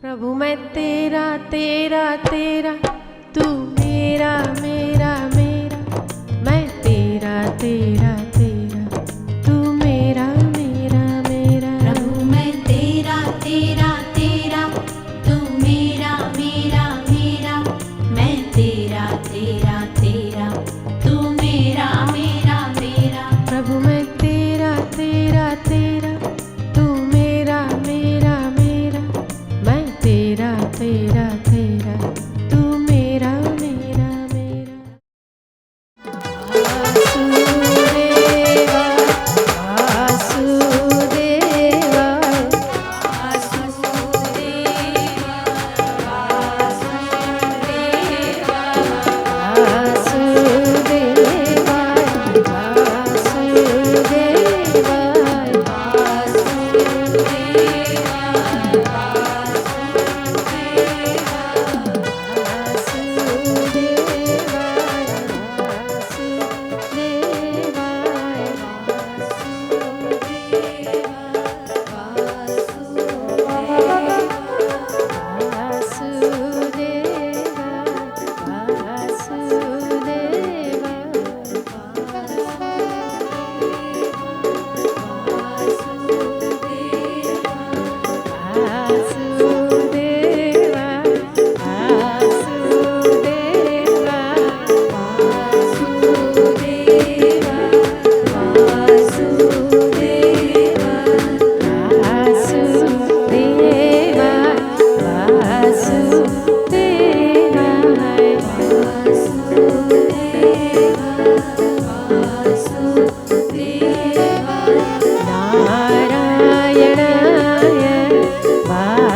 प्रभु मैं तेरा तेरा तेरा, तू मेरा मेरा मेरा, मैं तेरा तेरा तेरा, तू मेरा मेरा मेरा। प्रभु मैं तेरा तेरा तेरा, तू मेरा मेरा मेरा, मैं तेरा तेरा तेरा, तू मेरा मेरा मेरा। प्रभु मैं तेरा तेरा तेरा, तू मेरा मेरा मेरा, मैं तेरा तेरा तेरा, तू मेरा मेरा मेरा। वासुदेवा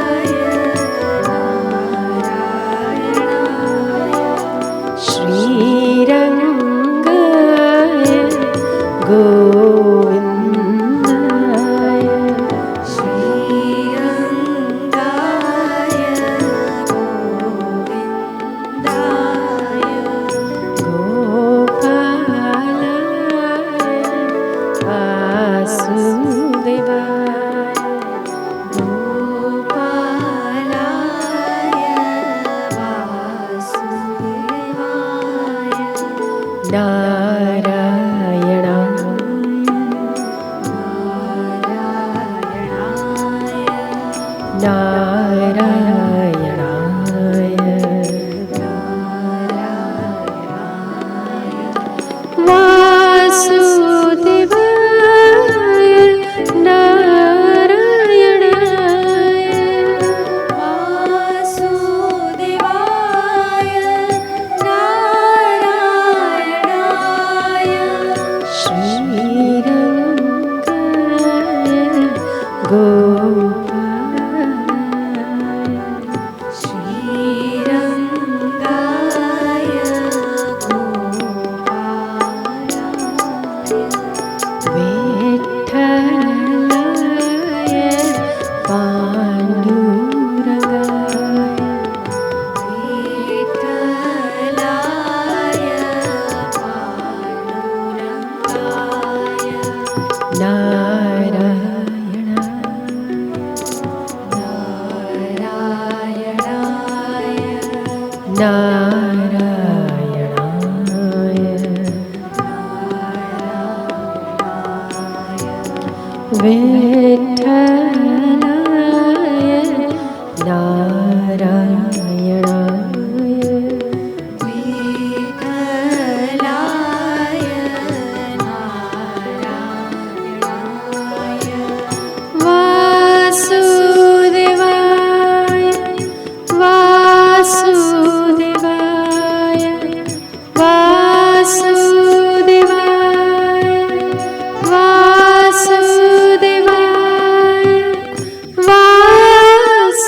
वासुदेवा विठ्ठलाय नारायणाय विठ्ठलाय नारायणाय वासुदेवाय वासुदेवाय वासुदेवाय वासुदेवाय वासुदेवाय वासुदेवाय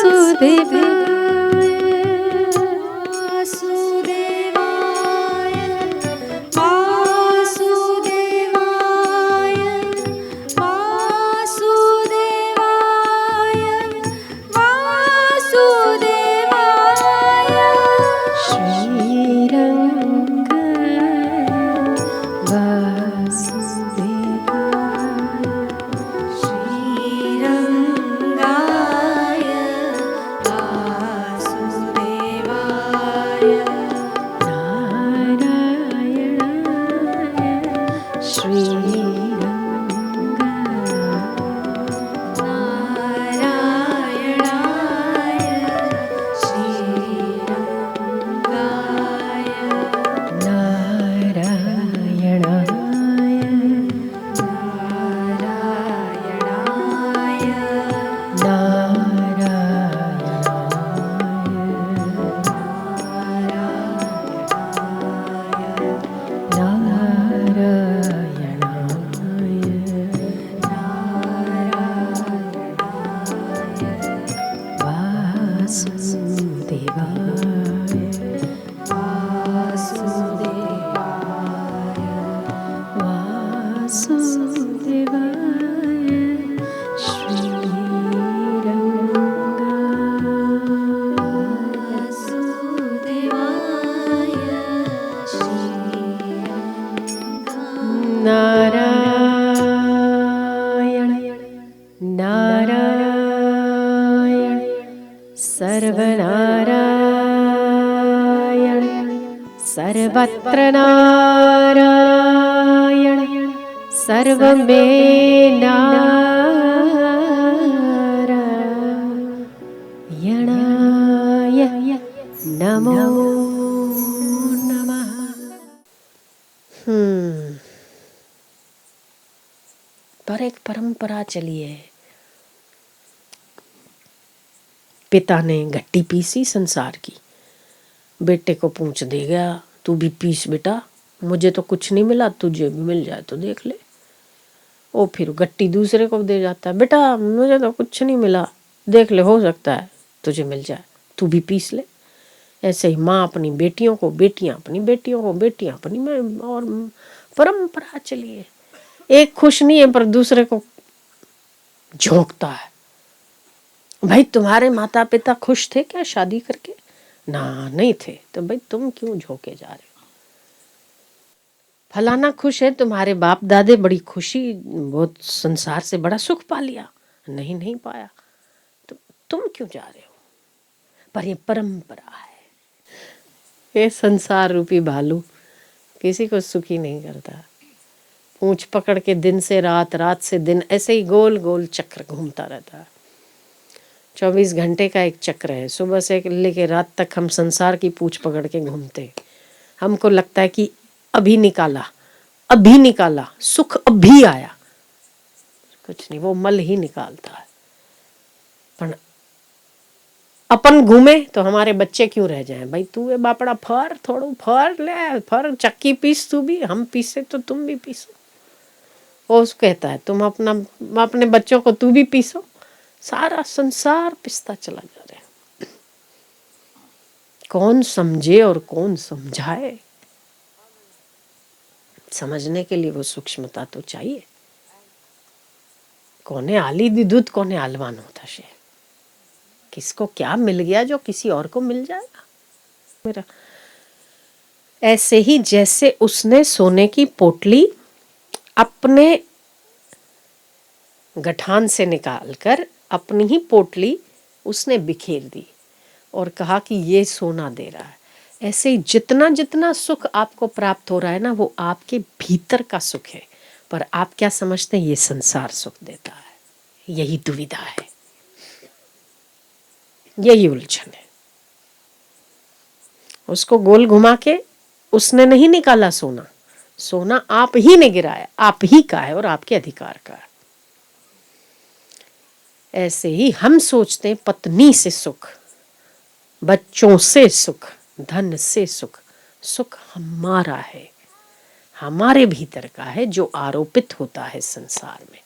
वासुदेवाय वासुदेवाय श्रीरङ्गाय वासुदेवाय श्रीरङ्गाय वासुदेवाय नारायणाय श्रीरङ्गाय नारायणाय श्रीरङ्गाय नारायणाय नारायणाय नारायण नारायण सर्वनारायण सर्वत्र नारायण सर्वमे नारायणाय नमो नमः। पर एक परंपरा चली है। पिता ने गट्टी पीसी संसार की, बेटे को पूछ दे गया, तू भी पीस बेटा, मुझे तो कुछ नहीं मिला, तुझे भी मिल जाए तो देख ले। वो फिर गट्टी दूसरे को दे जाता है, बेटा मुझे तो कुछ नहीं मिला, देख ले, हो सकता है तुझे मिल जाए, तू भी पीस ले। ऐसे ही माँ अपनी बेटियों को, बेटियां अपनी बेटियों को, बेटियां अपनी में, और परंपरा चली है। एक खुश नहीं है पर दूसरे को झोंकता है। भाई तुम्हारे माता पिता खुश थे क्या शादी करके? ना, नहीं थे। तो भाई तुम क्यों झोंके जा रहे हो? फलाना खुश है, तुम्हारे बाप दादे बड़ी खुशी, बहुत संसार से बड़ा सुख पा लिया। नहीं, नहीं पाया, तो तुम क्यों जा रहे हो? पर ये परंपरा है, ये संसार रूपी भालू किसी को सुखी नहीं करता। पूंछ पकड़ के दिन से रात, रात से दिन, ऐसे ही गोल गोल चक्र घूमता रहता है। 24 घंटे का एक चक्र है, सुबह से लेके रात तक हम संसार की पूंछ पकड़ के घूमते। हमको लगता है कि अभी निकाला, अभी निकाला, सुख अभी आया। कुछ नहीं, वो मल ही निकालता है। पर अपन घूमे तो हमारे बच्चे क्यों रह जाएं? भाई तू है बापड़ा, फर थोड़ू फर ले, फर चक्की पीस, तू भी, हम पीसे तो तुम भी पीसो। वो कहता है तुम अपने बच्चों को तू भी पीसो। सारा संसार पिसता चला जा रहा है। कौन समझे और कौन समझाए? समझने के लिए वो सूक्ष्मता तो चाहिए। कोने आली दी दूध, कोने आलवान होता शे। किसको क्या मिल गया जो किसी और को मिल जाएगा? मेरा ऐसे ही जैसे उसने सोने की पोटली अपने गठान से निकालकर अपनी ही पोटली उसने बिखेर दी और कहा कि ये सोना दे रहा है। ऐसे ही जितना जितना सुख आपको प्राप्त हो रहा है ना, वो आपके भीतर का सुख है, पर आप क्या समझते हैं ये संसार सुख देता है? यही दुविधा है, यही उलझन है। उसको गोल घुमा के उसने नहीं निकाला सोना, सोना आप ही ने गिराया, आप ही का है और आपके अधिकार का है। ऐसे ही हम सोचते हैं पत्नी से सुख, बच्चों से सुख, धन से सुख, सुख हमारा है, हमारे भीतर का है, जो आरोपित होता है संसार में,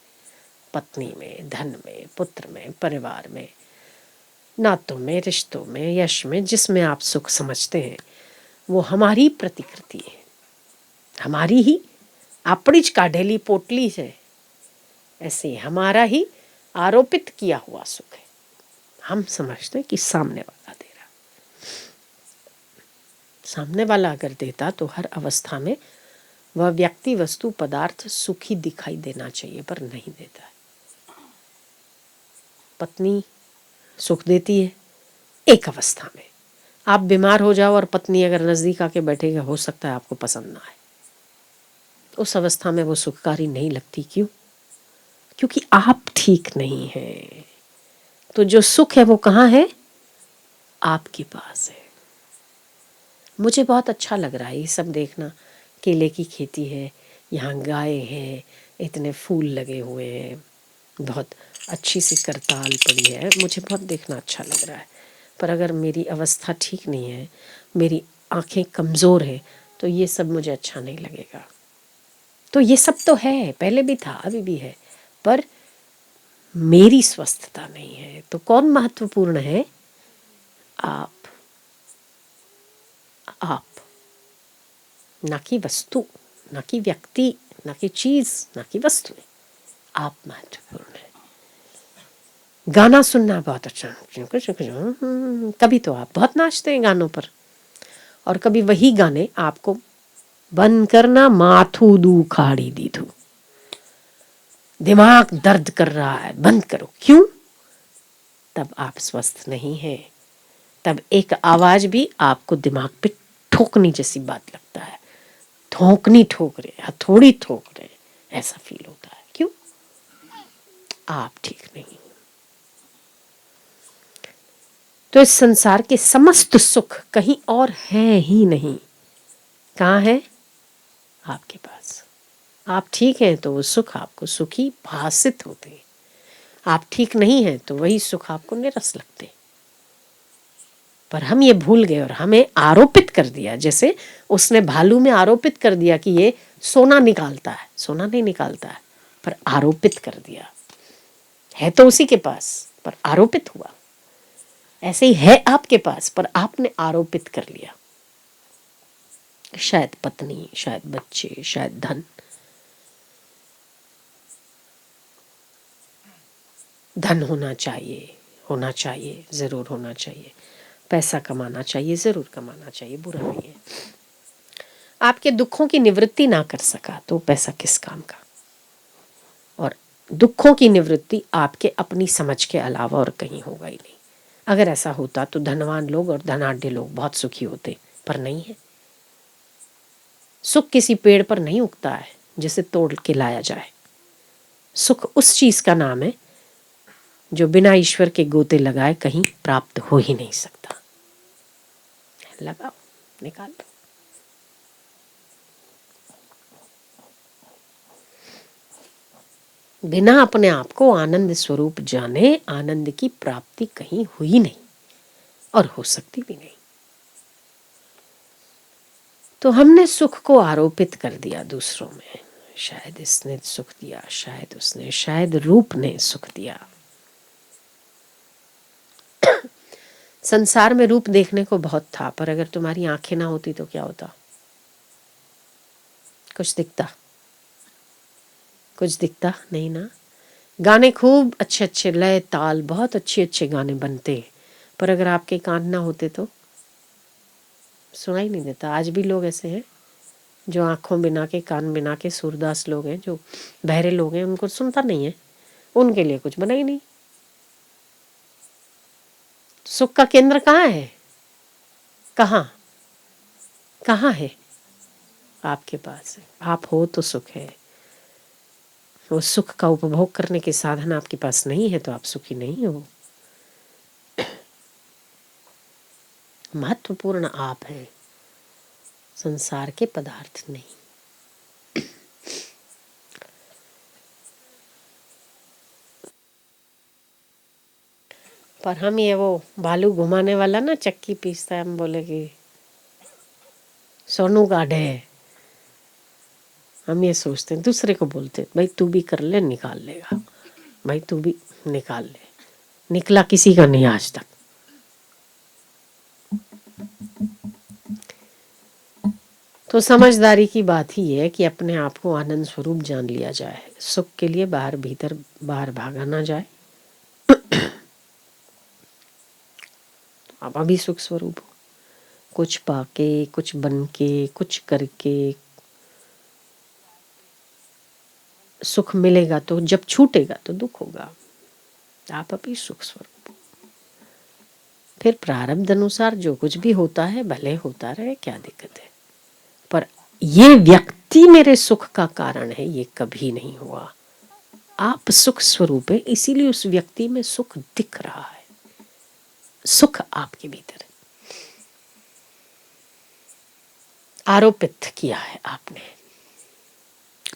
पत्नी में, धन में, पुत्र में, परिवार में, नातों में, रिश्तों में, यश में, जिसमें आप सुख समझते हैं वो हमारी प्रतिकृति है, हमारी ही आपड़िज काढ़ेली पोटली है। ऐसे हमारा ही आरोपित किया हुआ सुख है। हम समझते हैं कि सामने वाला दे रहा, सामने वाला अगर देता तो हर अवस्था में वह व्यक्ति, वस्तु, पदार्थ सुखी दिखाई देना चाहिए, पर नहीं देता है। पत्नी सुख देती है एक अवस्था में, आप बीमार हो जाओ और पत्नी अगर नजदीक आके बैठेगा, हो सकता है आपको पसंद ना आए, उस अवस्था में वो सुखकारी नहीं लगती। क्यों? क्योंकि आप ठीक नहीं हैं। तो जो सुख है वो कहाँ है? आपके पास है। मुझे बहुत अच्छा लग रहा है ये सब देखना, केले की खेती है, यहाँ गाय है, इतने फूल लगे हुए हैं, बहुत अच्छी सी करताल पड़ी है, मुझे बहुत देखना अच्छा लग रहा है। पर अगर मेरी अवस्था ठीक नहीं है, मेरी आंखें कमज़ोर है, तो ये सब मुझे अच्छा नहीं लगेगा। तो ये सब तो है, पहले भी था, अभी भी है, पर मेरी स्वस्थता नहीं है। तो कौन महत्वपूर्ण है? आप, आप, ना कि वस्तु, ना कि व्यक्ति, ना कि चीज, ना कि वस्तु, आप महत्वपूर्ण है। गाना सुनना बहुत अच्छा, कभी तो आप बहुत नाचते हैं गानों पर, और कभी वही गाने आपको बंद करना माथू दुखाड़ी दीधू, दिमाग दर्द कर रहा है, बंद करो। क्यों? तब आप स्वस्थ नहीं है। तब एक आवाज भी आपको दिमाग पे ठोकनी जैसी बात लगता है, ठोकनी ठोक रहे, हथौड़ी ठोक रहे, ऐसा फील होता है। क्यों? आप ठीक नहीं। तो इस संसार के समस्त सुख कहीं और है ही नहीं। कहाँ है? आपके पास। आप ठीक हैं तो वो सुख आपको सुखी भासित होते हैं, आप ठीक नहीं हैं तो वही सुख आपको निरस लगते। पर हम ये भूल गए और हमें आरोपित कर दिया, जैसे उसने भालू में आरोपित कर दिया कि ये सोना निकालता है। सोना नहीं निकालता है, पर आरोपित कर दिया। है तो उसी के पास, पर आरोपित हुआ। ऐसे ही है आपके पास, पर आपने आरोपित कर लिया। शायद पत्नी, शायद बच्चे, शायद धन। धन होना चाहिए, होना चाहिए, जरूर होना चाहिए। पैसा कमाना चाहिए, जरूर कमाना चाहिए, बुरा नहीं है। आपके दुखों की निवृत्ति ना कर सका तो पैसा किस काम का? और दुखों की निवृत्ति आपके अपनी समझ के अलावा और कहीं होगा ही नहीं। अगर ऐसा होता तो धनवान लोग और धनाढ्य लोग बहुत सुखी होते, पर नहीं है। सुख किसी पेड़ पर नहीं उगता है जिसे तोड़ के लाया जाए। सुख उस चीज का नाम है जो बिना ईश्वर के गोते लगाए कहीं प्राप्त हो ही नहीं सकता। लगाओ, निकालो। बिना अपने आप को आनंद स्वरूप जाने आनंद की प्राप्ति कहीं हुई नहीं और हो सकती भी नहीं। तो हमने सुख को आरोपित कर दिया दूसरों में। शायद इसने सुख दिया, शायद उसने, शायद रूप ने सुख दिया। संसार में रूप देखने को बहुत था, पर अगर तुम्हारी आंखें ना होती तो क्या होता? कुछ दिखता? कुछ दिखता नहीं ना। गाने खूब अच्छे अच्छे, लय ताल, बहुत अच्छे अच्छे गाने बनते, पर अगर आपके कान ना होते तो सुनाई नहीं देता। आज भी लोग ऐसे हैं जो आंखों बिना के, कान बिना के, सूरदास लोग हैं, जो बहरे लोग हैं, उनको सुनता नहीं है, उनके लिए कुछ बना ही नहीं। सुख का केंद्र कहाँ है? कहाँ? कहाँ है? आपके पास है। आप हो तो सुख है। वो सुख का उपभोग करने के साधन आपके पास नहीं है तो आप सुखी नहीं हो। महत्वपूर्ण आप हैं, संसार के पदार्थ नहीं। पर हम ये वो बालू घुमाने वाला ना चक्की पीसता है, हम बोले कि सोनू गाढ़े है, हम ये सोचते हैं, दूसरे को बोलते हैं भाई तू भी कर ले, निकाल लेगा, भाई तू भी निकाल ले, निकला किसी का नहीं आज तक। तो समझदारी की बात ही है कि अपने आप को आनंद स्वरूप जान लिया जाए, सुख के लिए बाहर भीतर बाहर भागा ना जाए। आप अभी सुख स्वरूप हो, कुछ पाके, कुछ बन के, कुछ करके सुख मिलेगा तो जब छूटेगा तो दुख होगा। आप अभी सुख स्वरूप हो। फिर प्रारब्ध अनुसार जो कुछ भी होता है भले होता रहे, क्या दिक्कत है, पर ये व्यक्ति मेरे सुख का कारण है ये कभी नहीं हुआ। आप सुख स्वरूप है, इसीलिए उस व्यक्ति में सुख दिख रहा है, सुख आपके भीतर है। आरोपित किया है आपने,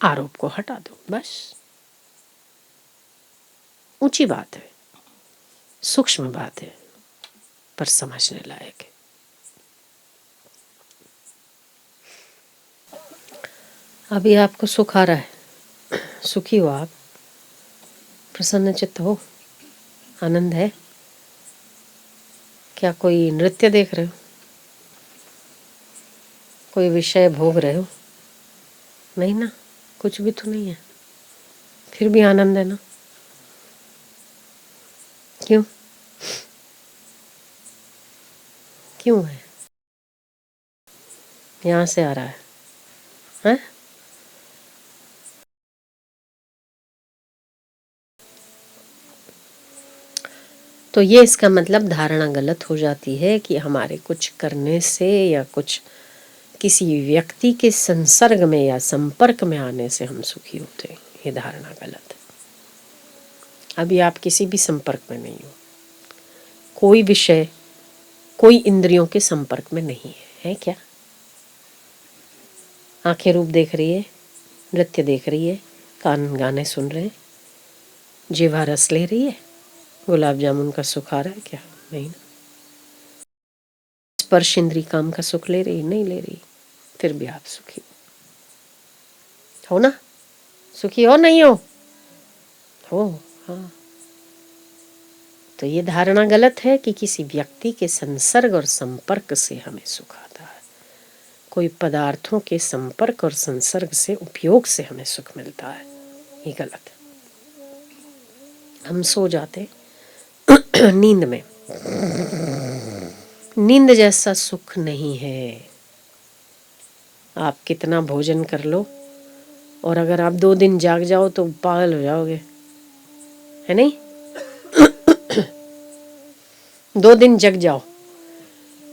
आरोप को हटा दो बस। ऊंची बात है, सूक्ष्म बात है, पर समझने लायक है। अभी आपको सुख आ रहा है, सुखी हो आप, प्रसन्न चित्त हो, आनंद है। क्या कोई नृत्य देख रहे हो, कोई विषय भोग रहे हो? नहीं ना, कुछ भी तो नहीं है, फिर भी आनंद है ना। क्यों? क्यों है? यहाँ से आ रहा है, हैं? तो ये इसका मतलब धारणा गलत हो जाती है कि हमारे कुछ करने से या कुछ किसी व्यक्ति के संसर्ग में या संपर्क में आने से हम सुखी होते हैं। ये धारणा गलत है। अभी आप किसी भी संपर्क में नहीं हो, कोई विषय, कोई इंद्रियों के संपर्क में नहीं है क्या? आंखें रूप देख रही है, नृत्य देख रही है, कान गाने सुन रहे हैं, जीवा रस ले रही है, गुलाब जामुन का सुख आ रहा है क्या? नहीं ना। स्पर्श इंद्री काम का सुख ले रही? नहीं ले रही, फिर भी आप सुखी हो ना। सुखी हो नहीं हो? हो, हाँ। तो ये धारणा गलत है कि किसी व्यक्ति के संसर्ग और संपर्क से हमें सुख आता है, कोई पदार्थों के संपर्क और संसर्ग से, उपयोग से हमें सुख मिलता है। ये गलत है। हम सो जाते नींद में, नींद जैसा सुख नहीं है। आप कितना भोजन कर लो और अगर आप 2 दिन जाग जाओ तो पागल हो जाओगे, है नहीं? 2 दिन जग जाओ,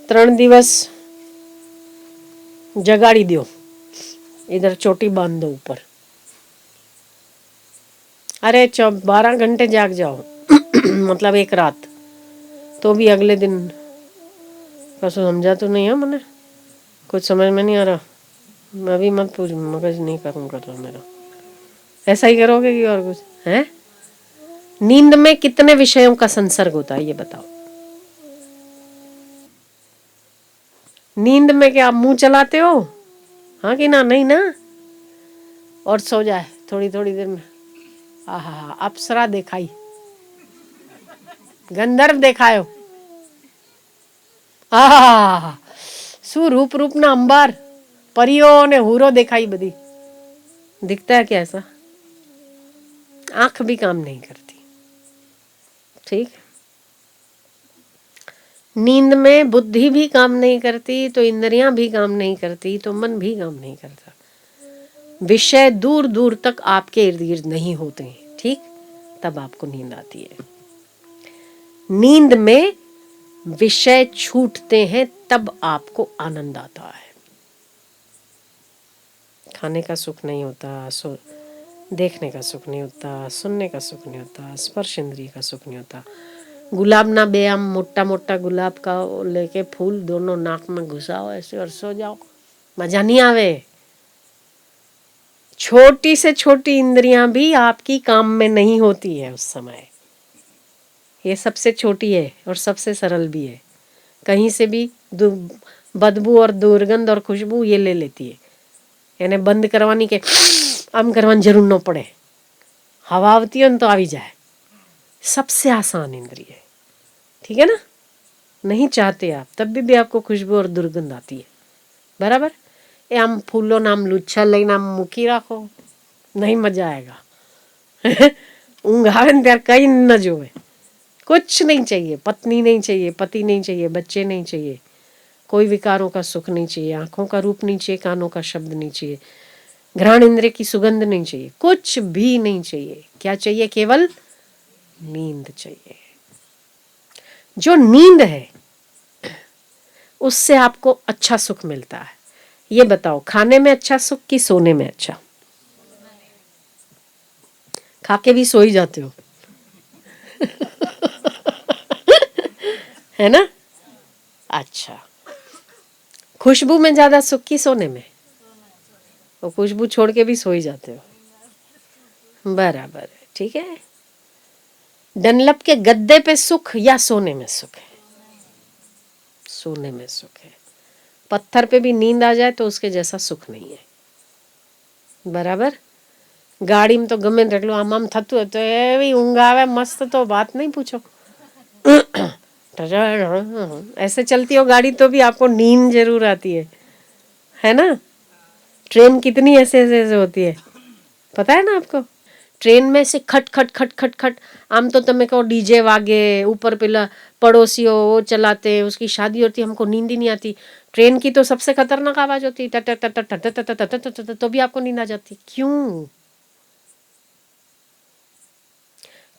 3 दिवस जगाड़ी दो, इधर चोटी बांध दो ऊपर, अरे 12 घंटे जाग जाओ मतलब एक रात, तो भी अगले दिन कसो समझा तो नहीं है मैंने, कुछ समझ में नहीं आ रहा, मैं भी मत पूछ, मगज नहीं करूँगा तो मेरा। ऐसा ही करोगे कि और कुछ है? नींद में कितने विषयों का संसर्ग होता है ये बताओ। नींद में क्या आप मुंह चलाते हो? हाँ कि ना? नहीं ना। और सो जाए थोड़ी थोड़ी देर में, आहा अप्सरा देखाई, गंधर्व देखायो, આહા શું रूप रूप ना अंबार, परियों ने हूरो देखाई बदी। दिखता है क्या ऐसा? आंख भी काम नहीं करती, ठीक? नींद में बुद्धि भी काम नहीं करती, तो इंद्रियां भी काम नहीं करती, तो मन भी काम नहीं करता, विषय दूर दूर तक आपके इर्द गिर्द नहीं होते हैं, ठीक? तब आपको नींद आती है। नींद में विषय छूटते हैं तब आपको आनंद आता है। खाने का सुख नहीं होता, देखने का सुख नहीं होता, सुनने का सुख नहीं होता, स्पर्श इंद्रिय का सुख नहीं होता। गुलाब ना बे आम मोटा मोटा गुलाब का वो लेके फूल दोनों नाक में घुसाओ ऐसे और सो जाओ, मजा नहीं आवे। छोटी से छोटी इंद्रियां भी आपकी काम में नहीं होती है उस समय। ये सबसे छोटी है और सबसे सरल भी है। कहीं से भी बदबू और दुर्गंध और खुशबू ये ले लेती है, यानी बंद करवानी के आम करवानी जरूर न पड़े, हवा आवती है तो आवी जाए। सबसे आसान इंद्रिय है, ठीक है ना। नहीं चाहते आप तब भी आपको खुशबू और दुर्गंध आती है, बराबर। ये आम फूलो नाम लुच्छा लईने आम मूकी राखो, नहीं मजा आएगा। ઊંઘ આવે ને ત્યારે કઈ ન જોવે, कुछ नहीं चाहिए, पत्नी नहीं चाहिए, पति नहीं चाहिए, बच्चे नहीं चाहिए, कोई विकारों का सुख नहीं चाहिए, आंखों का रूप नहीं चाहिए, कानों का शब्द नहीं चाहिए, घ्राण इंद्रिय की सुगंध नहीं चाहिए, कुछ भी नहीं चाहिए। क्या चाहिए? केवल नींद चाहिए। जो नींद है उससे आपको अच्छा सुख मिलता है। ये बताओ, खाने में अच्छा सुख कि सोने में अच्छा? खा के भी सो ही जाते हो। है ना? अच्छा, खुशबू में ज्यादा सुख की सोने में? और खुशबू छोड़ के भी सो ही जाते हो, बराबर है, ठीक है। डनलप के गद्दे पे सुख या सोने में सुख है? सोने में सुख है। पत्थर पे भी नींद आ जाए तो उसके जैसा सुख नहीं है, बराबर। गाड़ी में तो गमे तेटલુं आम आम थતું હોય તો એવી ઊંઘ આવે મસ્ત, तो बात नहीं पूछो। ऐसे चलती हो गाड़ी तो भी आपको नींद जरूर आती है ना। ट्रेन कितनी ऐसे ऐसे ऐसे होती है, पता है ना आपको। ट्रेन में से खट खट खट खट खट, आम तो तमे कहो डीजे वागे, ऊपर पेला पड़ोसियों वो चलाते हैं, उसकी शादी होती है, हमको नींद ही नहीं आती। ट्रेन की तो सबसे खतरनाक आवाज होती है, टट टट टट टट टट टट, तो भी आपको नींद आ जाती। क्यों?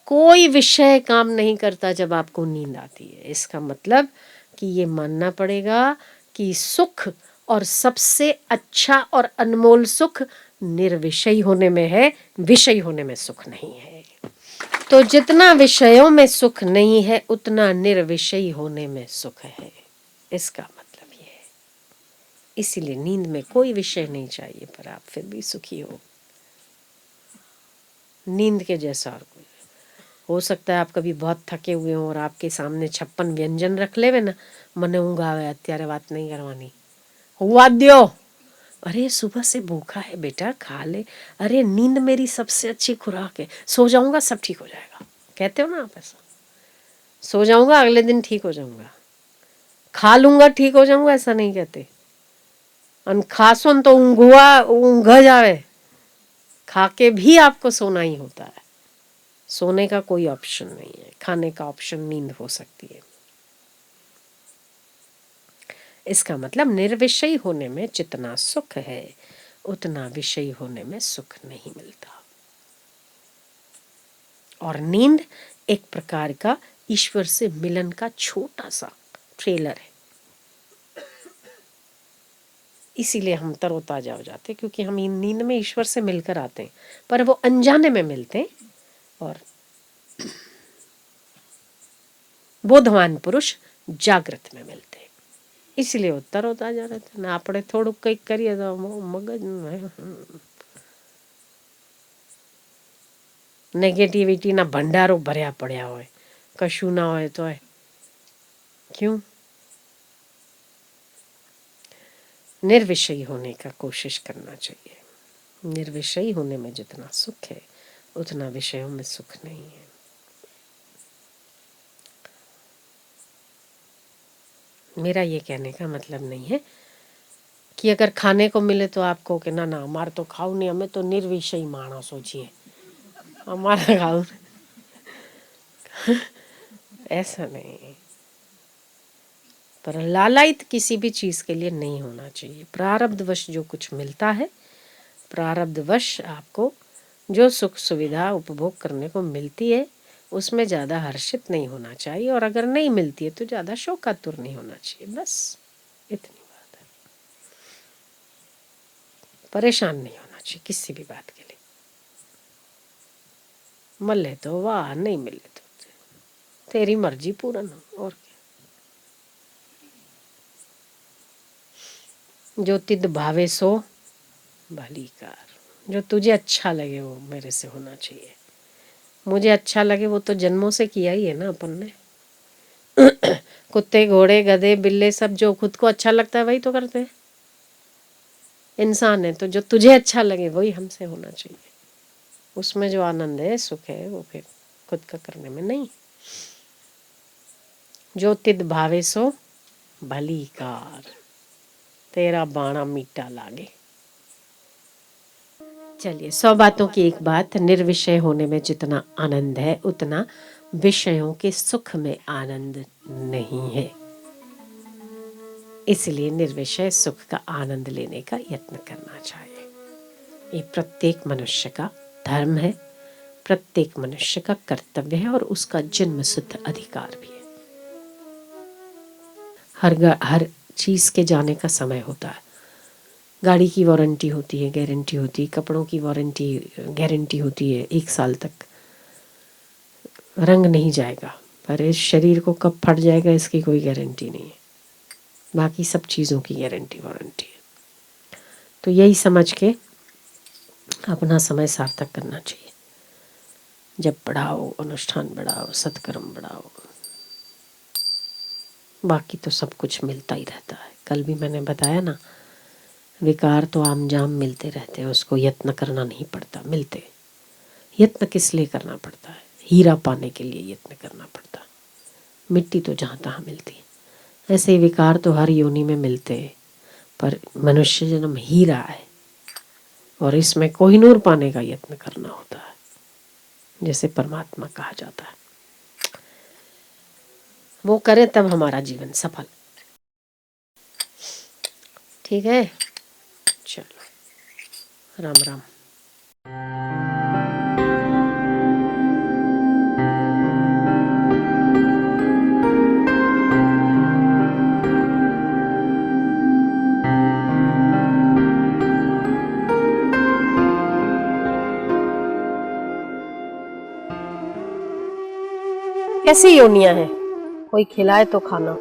कोई विषय काम नहीं करता जब आपको नींद आती है। इसका मतलब कि ये मानना पड़ेगा कि सुख और सबसे अच्छा और अनमोल सुख निर्विषय होने में है, विषय होने में सुख नहीं है। तो जितना विषयों में सुख नहीं है उतना निर्विषय होने में सुख है, इसका मतलब ये है। इसीलिए नींद में कोई विषय नहीं चाहिए पर आप फिर भी सुखी हो। नींद के जैसा और कोई हो सकता है। आप कभी बहुत थके हुए हो और आपके सामने 56 व्यंजन रख लेवे ना, मने ઊંઘ આવે અત્યારે વાત नहीं करवानी, हुआ दो। अरे सुबह से भूखा है बेटा, खा ले। अरे नींद मेरी सबसे अच्छी खुराक है, सो जाऊंगा सब ठीक हो जाएगा, कहते हो ना आप ऐसा। सो जाऊंगा अगले दिन ठीक हो जाऊंगा, खा लूंगा ठीक हो जाऊंगा, ऐसा नहीं कहते। अन खासो न तो ऊंघ जावे, खा के भी आपको सोना ही होता है। सोने का कोई ऑप्शन नहीं है, खाने का ऑप्शन नींद हो सकती है। इसका मतलब निर्विषय होने में जितना सुख है उतना विषय होने में सुख नहीं मिलता। और नींद एक प्रकार का ईश्वर से मिलन का छोटा सा ट्रेलर है। इसीलिए हम तरोताजा हो जाते हैं, क्योंकि हम नींद में ईश्वर से मिलकर आते हैं, पर वो अनजाने में मिलते हैं। और बोधवान पुरुष जागृत में मिलते हैं, इसलिए वो तरोताजा रहते हैं। આપણે થોડુંક કંઈક કરીએ તો મગજ નેગેટિવિટીના ભંડારો ભર્યા પડ્યા હોય, કશું ના હોય તો क्यों? निर्विषयी होने का कोशिश करना चाहिए। निर्विषयी होने में जितना सुख है उतना विषयों में सुख नहीं है। मेरा ये कहने का मतलब नहीं है कि अगर खाने को मिले तो आपको कि ना ना हमारे तो खाओ नहीं, हमें तो निर्विषयी मानसो छिए, हमारा खाओ। ऐसा नहीं। पर लालायित किसी भी चीज के लिए नहीं होना चाहिए। प्रारब्धवश जो कुछ मिलता है, प्रारब्धवश आपको जो सुख सुविधा उपभोग करने को मिलती है उसमें ज़्यादा हर्षित नहीं होना चाहिए, और अगर नहीं मिलती है तो ज़्यादा शोकातुर नहीं होना चाहिए, बस इतनी बात है। परेशान नहीं होना चाहिए किसी भी बात के लिए। मिले तो वाह, नहीं मिले तो तेरी मर्जी पूरन हो, और क्या। जो तिद भावे सो भली कार। जो तुझे अच्छा लगे वो मेरे से होना चाहिए। मुझे अच्छा लगे वो तो जन्मों से किया ही है ना अपन ने। कुत्ते, घोड़े, गधे, बिल्ले सब जो खुद को अच्छा लगता है वही तो करते हैं। इंसान है तो जो तुझे अच्छा लगे वही हमसे होना चाहिए। उसमें जो आनंद है, सुख है, वो फिर खुद का करने में नहीं। जो तिद भावे सो भली कार, तेरा बाणा मीठा लागे। चलिए, 100 बातों की एक बात, निर्विषय होने में जितना आनंद है उतना विषयों के सुख में आनंद नहीं है। इसलिए निर्विषय सुख का आनंद लेने का यत्न करना चाहिए। ये प्रत्येक मनुष्य का धर्म है, प्रत्येक मनुष्य का कर्तव्य है और उसका जन्म सिद्ध अधिकार भी है। हर चीज के जाने का समय होता है। गाड़ी की वारंटी होती है, गारंटी होती है, कपड़ों की वारंटी गारंटी होती है 1 साल तक, रंग नहीं जाएगा। पर इस शरीर को कब फट जाएगा इसकी कोई गारंटी नहीं है। बाकी सब चीज़ों की गारंटी वारंटी है। तो यही समझ के अपना समय सार्थक करना चाहिए। जब बढ़ाओ, अनुष्ठान बढ़ाओ, सत्कर्म बढ़ाओ, बाकी तो सब कुछ मिलता ही रहता है। कल भी मैंने बताया ना, विकार तो आम जाम मिलते रहते हैं, उसको यत्न करना नहीं पड़ता, मिलते। यत्न किस लिए करना पड़ता है? हीरा पाने के लिए यत्न करना पड़ता है। मिट्टी तो जहाँ तहाँ मिलती है, ऐसे ही विकार तो हर योनि में मिलते हैं, पर मनुष्य जन्म हीरा है और इसमें कोहिनूर पाने का यत्न करना होता है, जैसे परमात्मा कहा जाता है। वो करे तब हमारा जीवन सफल। ठीक है, चलो, राम राम। कैसी योनियां हैं? कोई खिलाए तो खाना।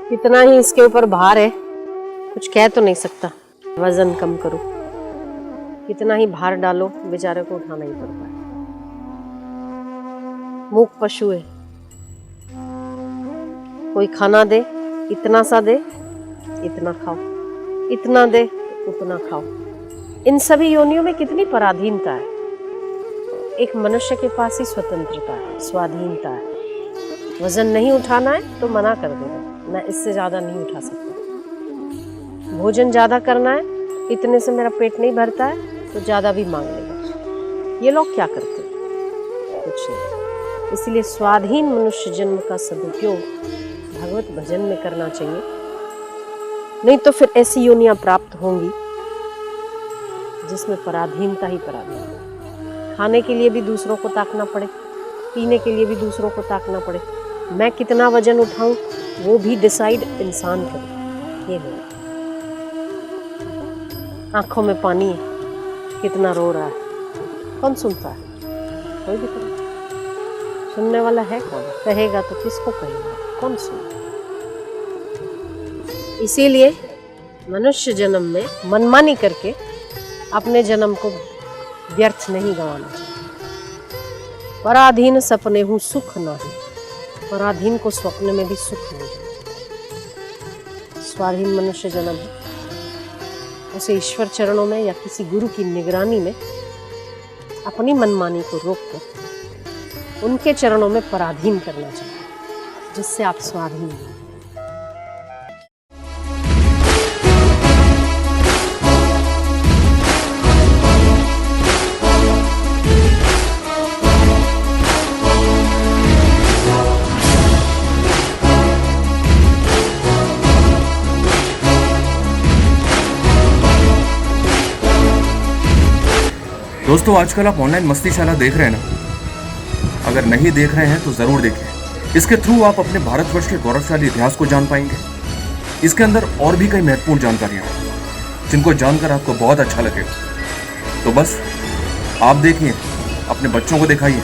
कितना ही इसके ऊपर भार है, कुछ कह तो नहीं सकता। वजन कम करो, कितना ही भार डालो, बेचारे को उठाना ही पड़ता है। मूक पशु है, कोई खाना दे, इतना सा दे, इतना खाओ, इतना दे, उतना खाओ। इन सभी योनियों में कितनी पराधीनता है। एक मनुष्य के पास ही स्वतंत्रता है, स्वाधीनता है। वजन नहीं उठाना है तो मना कर देगा, मैं इससे ज्यादा नहीं उठा सकता। भोजन ज्यादा करना है, इतने से मेरा पेट नहीं भरता है तो ज्यादा भी मांग लेगा। ये लोग क्या करते हैं? कुछ नहीं। इसलिए स्वाधीन मनुष्य जन्म का सदुपयोग भगवत भजन में करना चाहिए, नहीं तो फिर ऐसी योनियां प्राप्त होंगी जिसमें पराधीनता ही पराधीनता। खाने के लिए भी दूसरों को ताकना पड़े, पीने के लिए भी दूसरों को ताकना पड़े, मैं कितना वजन उठाऊं वो भी डिसाइड इंसान करे। ये है, आंखों में पानी है, कितना रो रहा है, कौन सुनता है? कोई भी नहीं। सुनने वाला है कौन? कहेगा तो किसको कहेगा? कौन सुनेगा? इसीलिए मनुष्य जन्म में मनमानी करके अपने जन्म को व्यर्थ नहीं गंवाना चाहिए। पराधीन सपने हूँ सुख नहीं, पराधीन को स्वप्न में भी सुख नहीं है। स्वाधीन मनुष्य जन्म है, उसे ईश्वर चरणों में या किसी गुरु की निगरानी में अपनी मनमानी को रोककर उनके चरणों में पराधीन करना चाहिए, जिससे आप स्वाधीन हैं। दोस्तों, आजकल आप ऑनलाइन मस्तीशाला देख रहे हैं ना? अगर नहीं देख रहे हैं तो जरूर देखें। इसके थ्रू आप अपने भारतवर्ष के गौरवशाली इतिहास को जान पाएंगे। इसके अंदर और भी कई महत्वपूर्ण जानकारियां हैं जिनको जानकर आपको बहुत अच्छा लगेगा। तो बस आप देखिए, अपने बच्चों को दिखाइए।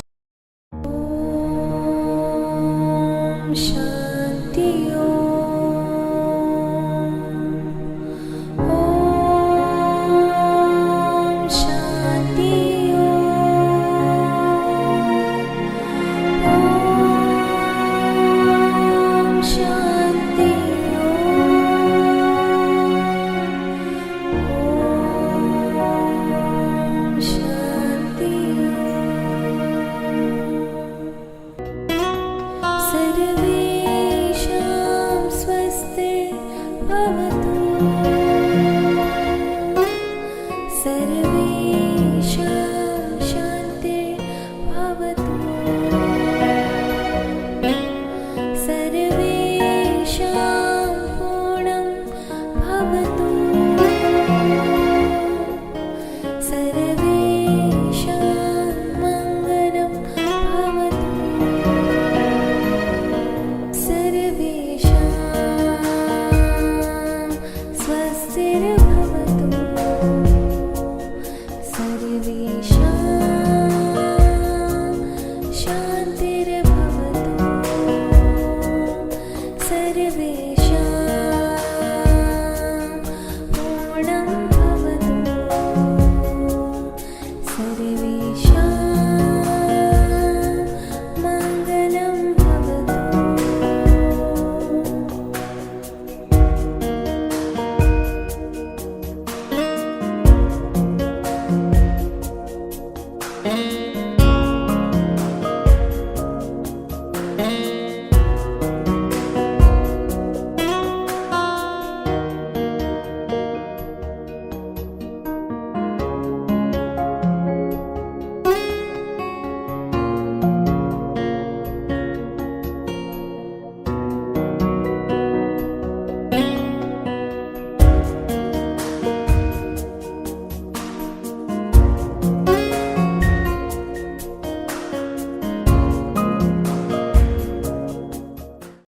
शांति ओम शांति ओम शांति ओम शांति सर्वेषां स्वस्तिर्भवतु सर्वेषां शान्तिर्भवतु सर्वेषां पूर्णं भवतु